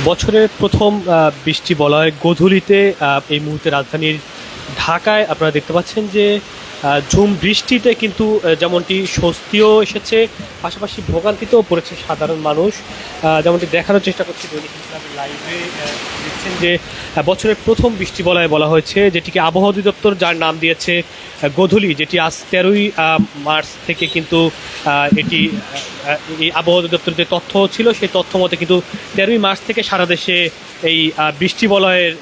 বছরের প্রথম বৃষ্টি বলয় গোধূলিতে এই মুহূর্তে রাজধানীর ঢাকায় আপনারা দেখতে পাচ্ছেন যে ঝুম বৃষ্টিতে কিন্তু যেমনটি স্বস্তিও এসেছে, পাশাপাশি ভোগান্তিতেও পড়েছে সাধারণ মানুষ। যেমনটি দেখানোর চেষ্টা করছি দৈনিক ইনকিলাবের লাইভে দেখছেন যে বছরের প্রথম বৃষ্টি বলয় বলা হয়েছে, যেটিকে আবহাওয়া অধিদপ্তর যার নাম দিয়েছে গোধূলি, যেটি আজ 13ই মার্চ থেকে কিন্তু এটি এই আবহাওয়া অধিদপ্তরের যে তথ্য ছিল সেই তথ্য মতে কিন্তু 13ই মার্চ থেকে সারা দেশে এই বৃষ্টি বলয়ের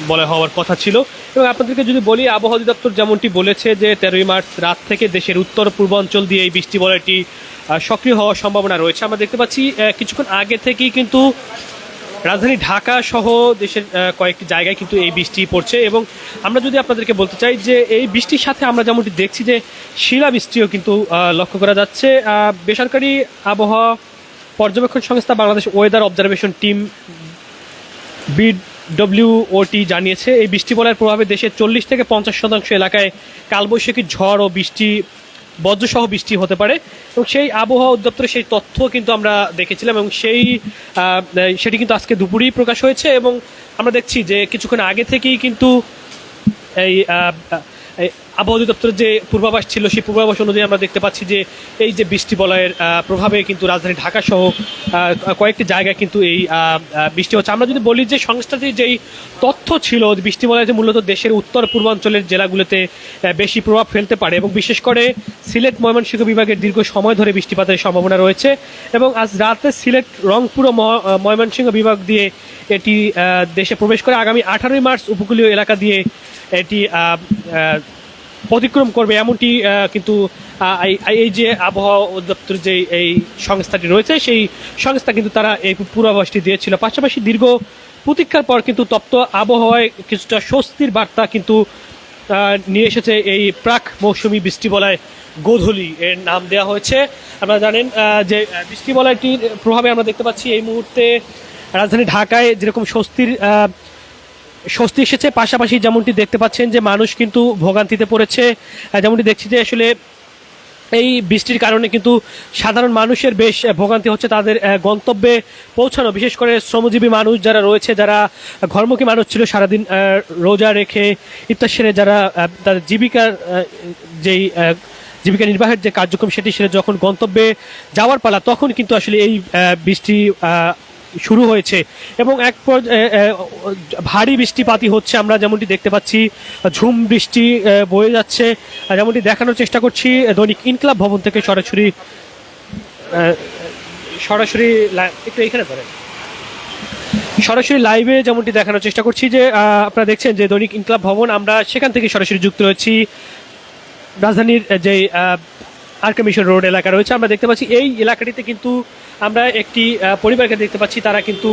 বলয় হওয়ার কথা ছিল। এবং আপনাদেরকে যদি বলি, আবহাওয়া অধিদপ্তর যেমনটি বলেছে যে 13ই মার্চ রাত থেকে দেশের উত্তর পূর্বাঞ্চল দিয়ে এই বৃষ্টি বলয়টি সক্রিয় হওয়ার সম্ভাবনা রয়েছে। আমরা দেখতে পাচ্ছি কিছুক্ষণ আগে থেকেই কিন্তু রাজধানী ঢাকা সহ দেশের কয়েকটি জায়গায় কিন্তু এই বৃষ্টি পড়ছে। এবং আমরা যদি আপনাদেরকে বলতে চাই যে এই বৃষ্টির সাথে আমরা যেমনটি দেখছি যে শিলাবৃষ্টিও কিন্তু লক্ষ্য করা যাচ্ছে। বেসরকারি আবহাওয়া পর্যবেক্ষণ সংস্থা Bangladesh weather observation team BWOT জানিয়েছে এই বৃষ্টি বলয়ের প্রভাবে দেশের 40 থেকে 50% এলাকায় কালবৈশাখী ঝড় ও বৃষ্টি বজ্রসহ বৃষ্টি হতে পারে। এবং সেই আবহাওয়া অধিদপ্তরের সেই তথ্য কিন্তু আমরা দেখেছিলাম এবং সেটি কিন্তু আজকে দুপুরেই প্রকাশ হয়েছে। এবং আমরা দেখছি যে কিছুক্ষণ আগে থেকেই কিন্তু এই আবহাওয়া অধিদপ্তরের যে পূর্বাভাস ছিল সেই পূর্বাভাস অনুযায়ী আমরা দেখতে পাচ্ছি যে এই যে বৃষ্টি বলয়ের প্রভাবে কিন্তু রাজধানী ঢাকা সহ কয়েকটি জায়গায় কিন্তু এই বৃষ্টি হচ্ছে। আমরা যদি বলি যে সংস্থাটির যেই তথ্য ছিল বৃষ্টি বলয় যে মূলত দেশের উত্তর পূর্বাঞ্চলের জেলাগুলোতে বেশি প্রভাব ফেলতে পারে এবং বিশেষ করে সিলেট ময়মনসিংহ বিভাগের দীর্ঘ সময় ধরে বৃষ্টিপাতের সম্ভাবনা রয়েছে। এবং আজ রাতে সিলেট রংপুর ও ময়মনসিংহ বিভাগ দিয়ে এটি দেশে প্রবেশ করে আগামী 18ই মার্চ উপকূলীয় এলাকা দিয়ে এটি অতিক্রম করবে, এমনটি কিন্তু এই যে আবহাওয়া অধিদপ্তর যে এই সংস্থাটি রয়েছে সেই সংস্থা কিন্তু তারা এই পূর্বাভাসটি দিয়েছিল। পাশাপাশি দীর্ঘ প্রতীক্ষার পর কিন্তু তপ্ত আবহাওয়ায় কিছুটা স্বস্তির বার্তা কিন্তু নিয়ে এসেছে এই প্রাক মৌসুমি বৃষ্টি বলয় গোধূলি এর নাম দেওয়া হয়েছে। আপনারা জানেন যে বৃষ্টি বলয়টির প্রভাবে আমরা দেখতে পাচ্ছি এই মুহূর্তে রাজধানী ঢাকায় যেরকম স্বস্তি এসেছে, পাশাপাশি যেমনটি দেখতে পাচ্ছেন যে মানুষ কিন্তু ভোগান্তিতে পড়েছে। যেমনটি দেখছি যে আসলে এই বৃষ্টির কারণে কিন্তু সাধারণ মানুষের বেশ ভোগান্তি হচ্ছে তাদের গন্তব্যে পৌঁছানো, বিশেষ করে শ্রমজীবী মানুষ যারা রয়েছে, যারা ঘরমুখী মানুষ ছিল সারাদিন রোজা রেখে ইফতার সেরে যারা তাদের জীবিকা নির্বাহের যে কার্যক্রম সেটি সেরে যখন গন্তব্যে যাওয়ার পালা তখন কিন্তু আসলে এই বৃষ্টি শুরু হয়েছে এবং এক ভারী বৃষ্টিপাতই হচ্ছে। আমরা যেমনটি দেখতে পাচ্ছি ঝুম বৃষ্টি বয়ে যাচ্ছে, যেমনটি দেখানোর চেষ্টা করছি দৈনিক ইনকিলাব ভবন থেকে সরাসরি একটু এখানে ধরেন সরাসরি লাইভে যেমনটি দেখানোর চেষ্টা করছি যে আপনারা দেখছেন যে দৈনিক ইনকিলাব ভবন, আমরা সেখান থেকে সরাসরি যুক্ত রয়েছি রাজধানীর যে আরকে মিশন রোড এলাকা রয়েছে। আমরা দেখতে পাচ্ছি এই এলাকাটিতে কিন্তু আমরা একটি পরিবারকে দেখতে পাচ্ছি, তারা কিন্তু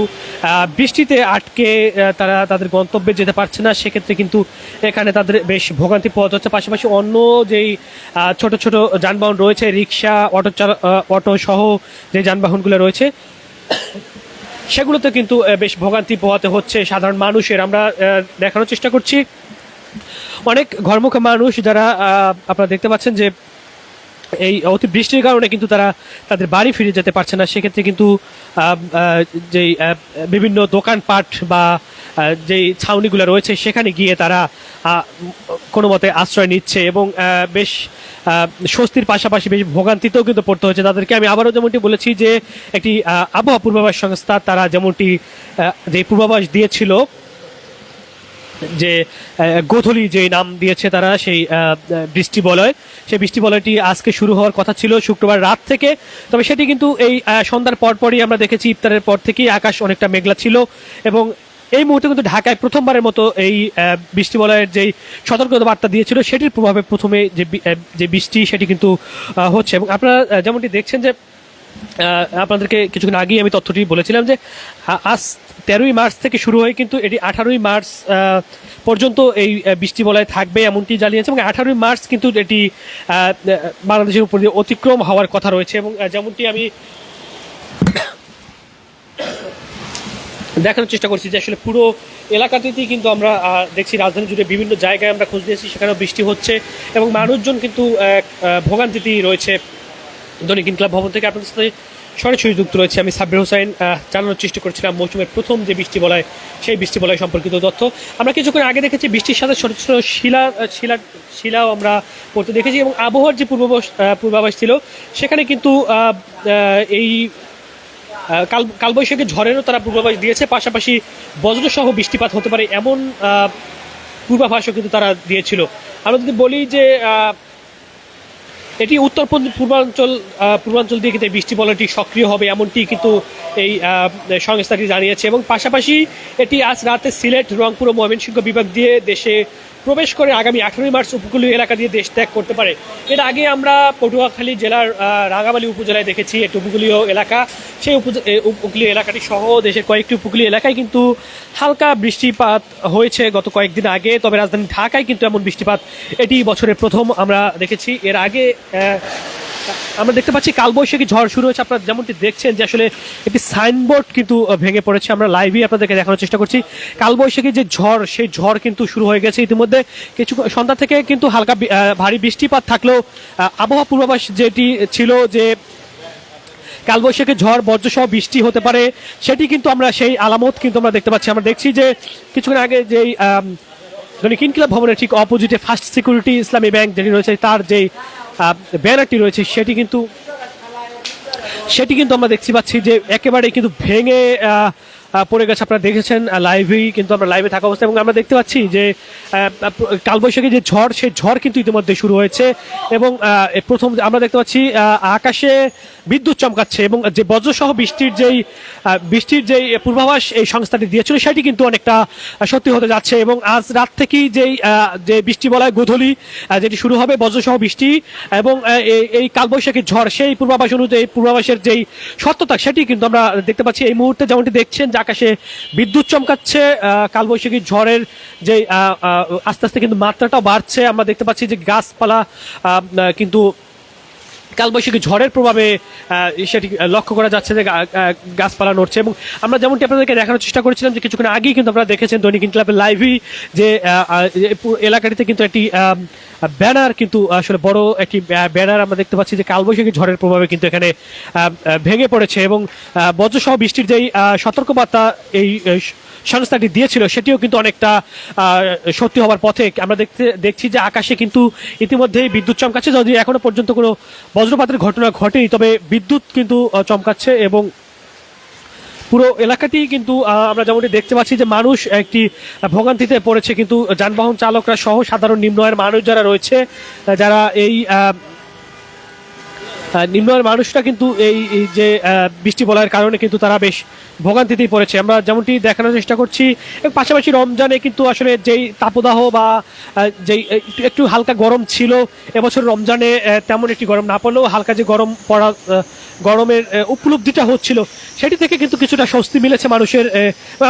বৃষ্টিতে আটকে তারা তাদের গন্তব্যে যেতে পারছে না, সেক্ষেত্রে কিন্তু এখানে তাদের বেশ ভোগান্তি পথ হচ্ছে। পাশাপাশি অন্য যেই ছোট ছোট যানবাহন রয়েছে, রিক্সা, অটো সহ যে যানবাহনগুলো রয়েছে সেগুলোতে কিন্তু বেশ ভোগান্তি পোহাতে হচ্ছে সাধারণ মানুষের। আমরা দেখানোর চেষ্টা করছি অনেক ঘরমুখী মানুষ যারা আপনারা দেখতে পাচ্ছেন যে এই অতি বৃষ্টির কারণে কিন্তু তারা তাদের বাড়ি ফিরে যেতে পারছে না, সেক্ষেত্রে কিন্তু যেই বিভিন্ন দোকানপাট বা যেই ছাউনিগুলো রয়েছে সেখানে গিয়ে তারা কোনো মতে আশ্রয় নিচ্ছে এবং বেশ স্বস্তির পাশাপাশি বেশ ভোগান্তিতেও কিন্তু পড়তে হচ্ছে তাদেরকে। আমি আবারও যেমনটি বলেছি যে একটি আবহাওয়া পূর্বাভাস সংস্থা তারা যেমনটি যে পূর্বাভাস দিয়েছিল যে গোধূলি যে নাম দিয়েছে তারা সেই বৃষ্টি বলয়, সেই বৃষ্টি বলয়টি আজকে শুরু হওয়ার কথা ছিল শুক্রবার রাত থেকে, তবে সেটি কিন্তু এই সন্ধ্যার পরপরই আমরা দেখেছি ইফতারের পর থেকেই আকাশ অনেকটা মেঘলা ছিল এবং এই মুহূর্তে কিন্তু ঢাকায় প্রথমবারের মতো এই বৃষ্টি বলয়ের যেই সতর্কতা বার্তা দিয়েছিল সেটির প্রভাবে প্রথমে যে বৃষ্টি সেটি কিন্তু হচ্ছে। এবং আপনারা যেমনটি দেখছেন যে আপনাদেরকে কিছুক্ষণ আগেই আমি তথ্যটি বলেছিলাম যে আজ 13ই মার্চ থেকে শুরু হয়ে কিন্তু এটি 18ই মার্চ পর্যন্ত এই বৃষ্টি বলয় থাকবে এমনটি জানিয়েছে এবং 18ই মার্চ কিন্তু এটি বাংলাদেশের উপর দিয়ে অতিক্রম হওয়ার কথা রয়েছে। এবং যেমনটি আমি দেখানোর চেষ্টা করছি যে আসলে পুরো এলাকাটিতেই কিন্তু আমরা দেখছি রাজধানী জুড়ে বিভিন্ন জায়গায় আমরা খোঁজ দিয়েছি, সেখানেও বৃষ্টি হচ্ছে এবং মানুষজন কিন্তু ভোগান্তিতেই রয়েছে। দৈনিক ইনকিলাব ভবন থেকে আপনাদের সাথে সরাসরি যুক্ত রয়েছে আমি সাব্বির হোসেন। জানানোর চেষ্টা করছিলাম মৌসুমের প্রথম যে বৃষ্টি বলয় সেই বৃষ্টি বলয় সম্পর্কিত তথ্য। আমরা কিছুক্ষণ আগে দেখেছি বৃষ্টির সাথে ছোটো ছোটো শিলাও আমরা পড়তে দেখেছি, এবং আবহাওয়ার যে পূর্বাভাস ছিল সেখানে কিন্তু এই কালবৈশাখী ঝড়েরও তারা পূর্বাভাস দিয়েছে, পাশাপাশি বজ্রসহ বৃষ্টিপাত হতে পারে এমন পূর্বাভাসও কিন্তু তারা দিয়েছিল। আমরা যদি বলি যে এটি উত্তর পূর্বাঞ্চল দিয়ে কিন্তু বৃষ্টি বলয়টি সক্রিয় হবে এমনটি কিন্তু এই সংস্থাটি জানিয়েছে, এবং পাশাপাশি এটি আজ রাতে সিলেট, রংপুর ও ময়মনসিংহ বিভাগ দিয়ে দেশে প্রবেশ করে আগামী 18 মার্চ উপকূলীয় এলাকা দিয়ে দেশ ত্যাগ করতে পারে। এর আগে আমরা পটুয়াখালী জেলার রাঙামালী উপজেলায় দেখেছি একটি উপকূলীয় এলাকা, সেই উপকূলীয় এলাকাটি সহ দেশের কয়েকটি উপকূলীয় এলাকায় কিন্তু হালকা বৃষ্টিপাত হয়েছে গত কয়েকদিন আগে। তবে রাজধানী ঢাকায় কিন্তু এমন বৃষ্টিপাত এটি বছরের প্রথম আমরা দেখেছি। এর আগে আমরা দেখতে পাচ্ছি কালবৈশাখী ঝড় শুরু হয়েছে। আপনারা যেমনটি দেখছেন যে আসলে একটি সাইনবোর্ড কিন্তু ভেঙে পড়েছে, আমরা লাইভে আপনাদেরকে দেখানোর চেষ্টা করছি। কালবৈশাখী যে ঝড়, সেই ঝড় কিন্তু শুরু হয়ে গেছে ইতিমধ্যে। কিছু সন্ধ্যা থেকে কিন্তু হালকা ভারী বৃষ্টিপাত থাকলেও আবহাওয়া পূর্বাভাস যেটি ছিল যে কালবৈশাখী ঝড় বজ্রসহ বৃষ্টি হতে পারে, সেটি কিন্তু আমরা সেই আলামত কিন্তু আমরা দেখতে পাচ্ছি। আমরা দেখছি যে কিছুক্ষণ আগে যেই দৈনিক ইনকিলাব ভবনের ঠিক অপোজিটে ফার্স্ট সিকিউরিটি ইসলামী ব্যাংক যেটি রয়েছে তার যেই ব্যানারটি রয়েছে সেটি কিন্তু আমরা দেখতে পাচ্ছি যে একেবারে কিন্তু ভেঙে পড়ে গেছে। আপনারা দেখেছেন লাইভেই কিন্তু আমরা লাইভে থাকা অবস্থায়, এবং আমরা দেখতে পাচ্ছি যে কালবৈশাখী যে ঝড়, সেই ঝড় কিন্তু ইতিমধ্যে শুরু হয়েছে, এবং প্রথম আমরা দেখতে পাচ্ছি আকাশে বিদ্যুৎ চমকাচ্ছে, এবং যে বজ্রসহ বৃষ্টির যেই পূর্বাভাস এই সংস্থাটি দিয়েছিল সেটি কিন্তু অনেকটা সত্যি হতে যাচ্ছে। এবং আজ রাত থেকেই যে বৃষ্টি বলয় গোধূলি যেটি শুরু হবে বজ্রসহ বৃষ্টি এবং এই কালবৈশাখী ঝড়, সেই পূর্বাভাস অনুযায়ী পূর্বাভাসের যেই সত্যতা সেটি কিন্তু আমরা দেখতে পাচ্ছি। এই মুহূর্তে যেমনটি দেখছেন যে আকাশে বিদ্যুৎ চমকাচ্ছে, কালবৈশাখী ঝড়ের যে আস্তে আস্তে কিন্তু মাত্রাটাও বাড়ছে। আমরা দেখতে পাচ্ছি যে গাছপালা কিন্তু কালবৈশাখী ঝড়ের প্রভাবে সেটি লক্ষ্য করা যাচ্ছে যে গাছপালা নড়ছে। এবং আমরা যেমনটি আপনাদেরকে দেখানোর চেষ্টা করেছিলাম যে কিছুক্ষণ আগেই কিন্তু আপনারা দেখেছেন দৈনিক ইনকিলাবের লাইভই যে এলাকাটিতে কিন্তু একটি ব্যানার কিন্তু আসলে বড় একটি ব্যানার আমরা দেখতে পাচ্ছি যে কালবৈশাখী ঝড়ের প্রভাবে কিন্তু এখানে ভেঙে পড়েছে, এবং বজ্রসহ বৃষ্টির যেই সতর্কবার্তা এই সংস্থাটি দিয়েছিল সেটিও কিন্তু অনেকটা সত্যি হওয়ার পথে। আমরা দেখছি যে আকাশে কিন্তু ইতিমধ্যেই বিদ্যুৎ চমকাচ্ছে, যদি এখনো পর্যন্ত কোনো বজ্রপাতের ঘটনা ঘটেনি, তবে বিদ্যুৎ কিন্তু চমকাচ্ছে, এবং পুরো এলাকাটি কিন্তু আমরা যেমনটি দেখতে পাচ্ছি যে মানুষ একটি ভোগান্তিতে পড়েছে, কিন্তু যানবাহন চালকরা সহ সাধারণ নিম্ন আয়ের মানুষ যারা রয়েছে, যারা এই নিম্ন আয়ের মানুষরা কিন্তু এই যে বৃষ্টি বলয়ের কারণে কিন্তু তারা বেশ ভোগান্তিতেই পড়েছে। আমরা যেমনটি দেখানোর চেষ্টা করছি, এবং পাশাপাশি রমজানে কিন্তু আসলে যেই তাপদাহ বা যেই একটু হালকা গরম ছিল, এবছর রমজানে তেমন একটি গরম না পড়লেও হালকা যে গরমের উপলব্ধিটা হচ্ছিল সেটি থেকে কিন্তু কিছুটা স্বস্তি মিলেছে মানুষের।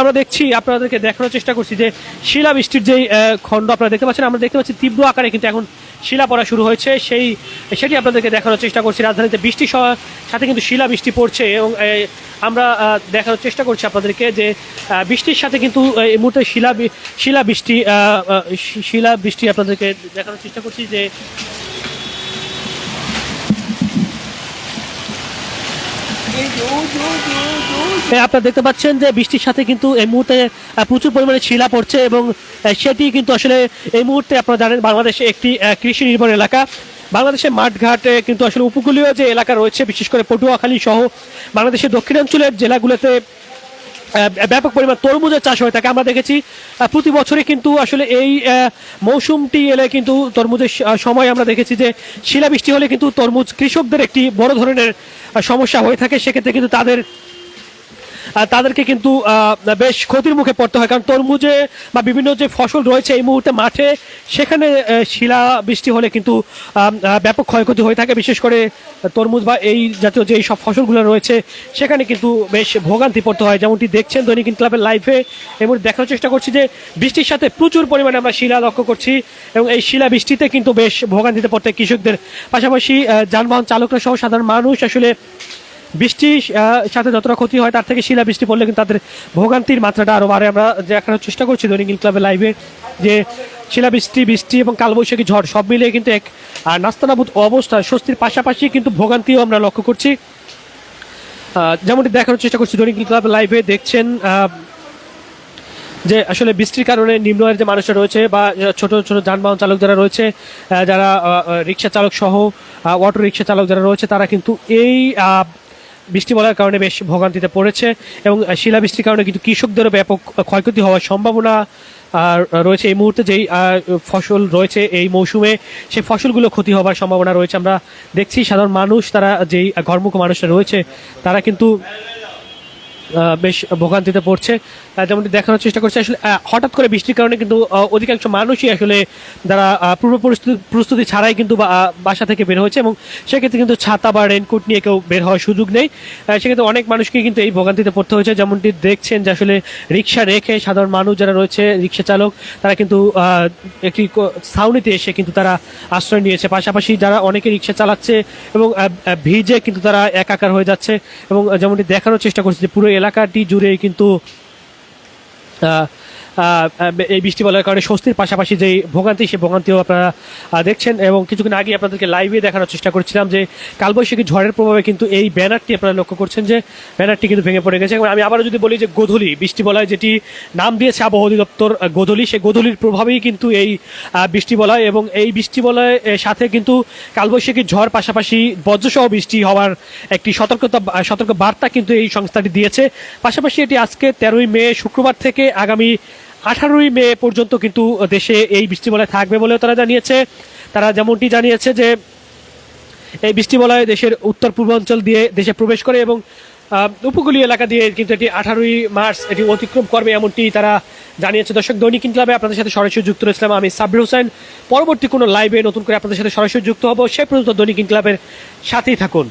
আমরা দেখছি, আপনাদেরকে দেখানোর চেষ্টা করছি যে শিলাবৃষ্টির যেই খণ্ড আপনারা দেখতে পাচ্ছেন, আমরা দেখতে পাচ্ছি তীব্র আকারে কিন্তু এখন শিলা পড়া শুরু হয়েছে, সেটি আপনাদেরকে দেখানোর চেষ্টা করছি। রাজধানীতে বৃষ্টির সাথে কিন্তু শিলাবৃষ্টি পড়ছে, এবং আমরা দেখানোর চেষ্টা করছি আপনাদেরকে যে বৃষ্টির সাথে কিন্তু এই মুহূর্তে শিলাবৃষ্টি আপনাদেরকে দেখানোর চেষ্টা করছি যে আপনারা দেখতে পাচ্ছেন যে বৃষ্টির সাথে কিন্তু এই মুহূর্তে প্রচুর পরিমাণে শিলা পড়ছে, এবং সেটি কিন্তু আসলে এই মুহূর্তে আপনারা জানেন বাংলাদেশে একটি কৃষি নির্ভর এলাকা। বাংলাদেশের মাঠঘাটে কিন্তু আসলে উপকূলীয় যে এলাকা রয়েছে, বিশেষ করে পটুয়াখালী সহ বাংলাদেশের দক্ষিণাঞ্চলের জেলাগুলোতে ব্যাপক পরিমাণ তরমুজের চাষ হয়ে থাকে। আমরা দেখেছি প্রতি বছরই কিন্তু আসলে এই মৌসুমটি এলে কিন্তু তরমুজের সময় আমরা দেখেছি যে শিলাবৃষ্টি হলে কিন্তু তরমুজ কৃষকদের একটি বড় ধরনের সমস্যা হয়ে থাকে। সেক্ষেত্রে কিন্তু তাদেরকে কিন্তু বেশ ক্ষতির মুখে পড়তে হয়, কারণ তরমুজে বা বিভিন্ন যে ফসল রয়েছে এই মুহূর্তে মাঠে, সেখানে শিলা বৃষ্টি হলে কিন্তু ব্যাপক ক্ষয়ক্ষতি হয়ে থাকে। বিশেষ করে তরমুজ বা এই জাতীয় যে সব ফসলগুলো রয়েছে সেখানে কিন্তু বেশ ভোগান্তি পড়তে হয়। যেমনটি দেখছেন দৈনিক ইনকিলাবের লাইভে এবং দেখানোর চেষ্টা করছি যে বৃষ্টির সাথে প্রচুর পরিমাণে আমরা শিলা লক্ষ্য করছি, এবং এই শিলা বৃষ্টিতে কিন্তু বেশ ভোগান্তিতে পড়তে কৃষকদের, পাশাপাশি যানবাহন চালকরা সহ সাধারণ মানুষ আসলে বৃষ্টির সাথে যতটা ক্ষতি হয় তার থেকে শিলাবৃষ্টি পড়লে কিন্তু তাদের ভোগান্তির মাত্রাটা আরও বাড়ে। আমরা দেখানোর চেষ্টা করছি দৈনিক ইনকিলাবের লাইভে যে বৃষ্টি এবং কালবৈশাখী ঝড় সব মিলিয়ে কিন্তু এক নাস্তানাবুদ অবস্থা, স্বস্তির পাশাপাশি কিন্তু ভোগান্তিও আমরা লক্ষ্য করছি। যেমনটি দেখানোর চেষ্টা করছি দৈনিক ক্লাব লাইভে দেখছেন যে আসলে বৃষ্টির কারণে নিম্ন আয়ের যে মানুষরা রয়েছে বা ছোট ছোট যানবাহন চালক যারা রয়েছে, যারা রিক্সা চালক সহ অটো রিক্সা চালক যারা রয়েছে, তারা কিন্তু এই বৃষ্টি বলার কারণে বেশ ভোগান্তিতে পড়েছে এবং শিলাবৃষ্টির কারণে কিন্তু কৃষকদেরও ব্যাপক ক্ষয়ক্ষতি হওয়ার সম্ভাবনা রয়েছে। এই মুহূর্তে যেই ফসল রয়েছে এই মৌসুমে, সেই ফসলগুলো ক্ষতি হওয়ার সম্ভাবনা রয়েছে। আমরা দেখছি সাধারণ মানুষ, তারা যেই ঘরমুখ মানুষরা রয়েছে, তারা কিন্তু বেশ ভোগান্তিতে পড়ছে। যেমনটি দেখানোর চেষ্টা করছে, আসলে হঠাৎ করে বৃষ্টির কারণে কিন্তু অধিকাংশ মানুষই আসলে যারা পূর্ব প্রস্তুতি ছাড়াই কিন্তু বাসা থেকে বের হয়েছে এবং সেক্ষেত্রে কিন্তু ছাতা বা রেনকোট নিয়ে কেউ বের হওয়ার সুযোগ নেই। সেক্ষেত্রে অনেক মানুষকে কিন্তু এই ভোগান্তিতে পড়তে হয়েছে। যেমনটি দেখছেন যে আসলে রিক্সা রেখে সাধারণ মানুষ যারা রয়েছে, রিক্সা চালক, তারা কিন্তু একটি ছাউনিতে এসে কিন্তু তারা আশ্রয় নিয়েছে। পাশাপাশি যারা অনেকে রিক্সা চালাচ্ছে এবং ভিজে কিন্তু তারা একাকার হয়ে যাচ্ছে এবং যেমনটি দেখানোর চেষ্টা করছে যে পুরো এলাকাটি জুড়ে কিন্তু এই বৃষ্টি বলার কারণে স্বস্তির পাশাপাশি যে ভোগান্তি, সেই ভোগান্তিও আপনারা দেখছেন। এবং কিছুক্ষণ আগে আপনাদেরকে লাইভে দেখানোর চেষ্টা করছিলাম যে কালবৈশাখী ঝড়ের প্রভাবে কিন্তু এই ব্যানারটি আপনারা লক্ষ্য করছেন যে ব্যানারটি কিন্তু ভেঙে পড়ে গেছে। এবং আমি আবারও যদি বলি যে গোধূলি বৃষ্টি বলায়, যেটি নাম দিয়েছে আবহাওয়া অধিদপ্তর গোধূলি, সেই গোধূলির প্রভাবেই কিন্তু এই বৃষ্টি বলায় এবং এই বৃষ্টি বলায় সাথে কিন্তু কালবৈশাখী ঝড় পাশাপাশি বজ্রসহ বৃষ্টি হওয়ার একটি সতর্ক বার্তা কিন্তু এই সংস্থাটি দিয়েছে। পাশাপাশি এটি আজকে 13ই মে শুক্রবার থেকে আগামী 18ই মে পর্যন্ত কিন্তু দেশে এই বৃষ্টিবলয় থাকবে বলেও তারা জানিয়েছে। তারা যেমনটি জানিয়েছে যে এই বৃষ্টিবলয় দেশের উত্তর পূর্বাঞ্চল দিয়ে দেশে প্রবেশ করে এবং উপকূলীয় এলাকা দিয়ে কিন্তু এটি 18ই মার্চ এটি অতিক্রম করবে, এমনটি তারা জানিয়েছে। দর্শক, দৈনিক ক্লাবে আপনাদের সাথে সরাসরি যুক্ত রয়েছিলাম আমি সাব্বির হোসেন। পরবর্তী কোনো লাইভে নতুন করে আপনাদের সাথে সরাসরি যুক্ত হব। সে পর্যন্ত দৈনিক ক্লাবের সাথেই থাকুন।